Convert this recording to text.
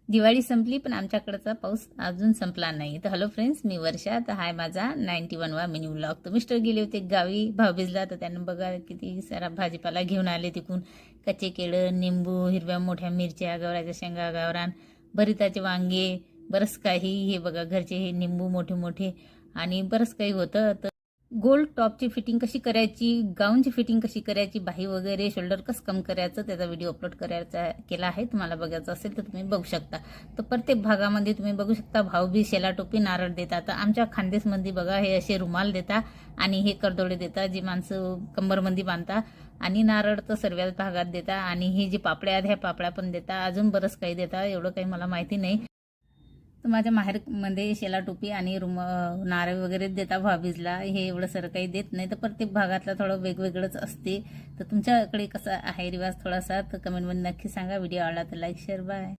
दिवाळी संपली पण आमच्याकडचा पाऊस अजून संपला नाही. तर हॅलो फ्रेंड्स, मी वर्षा. तर हाय माझा 91वा मिनी व्लॉग. तर मिस्टर गेले होते गावी भाऊबीजला, तर त्यांना बघा किती सारा भाजीपाला घेऊन आले तिकून. कच्चे केळं, निंबू, हिरव्या मोठ्या मिरच्या, गवराच्या शेंगा, गावरान, भरिताचे वांगे, बरंच काही. हे बघा घरचे हे निंबू मोठे मोठे आणि बरंच काही होतं. तर गोल्ड टॉपची फिटिंग कशी करायची, गाऊनची फिटिंग कशी करायची, बाही वगैरे शोल्डर कसं कम करायचं, त्याचा व्हिडिओ अपलोड करायचा केला आहे. तुम्हाला बघायचं असेल तर तुम्ही बघू शकता. तर प्रत्येक भागामध्ये तुम्ही बघू शकता भाऊबीज, शेला टोपी, नारळ देतात. तर आमच्या खानदेशमध्ये बघा हे असे रुमाल देतात आणि हे करदोडे देतात, जे माणसं कंबरमध्ये बांधतात. आणि नारळ तर सर्वच भागात देतात. आणि हे जे पापड्या आहेत ह्या पापड्या पण देतात. अजून बरंच काही देतात, एवढं काही मला माहिती नाही. तर माझ्या माहेरमध्ये शेला टोपी आणि नारळ वगैरे देता भाऊबीजला. हे एवढं सर्व काही देत नाही. तर प्रत्येक भागातला थोडं वेगवेगळंच असते. तर तुमच्याकडे कसं आहे रिवाज थोडासा, तर कमेंटमध्ये नक्की सांगा. व्हिडिओ आवडला तर लाईक शेअर बाय.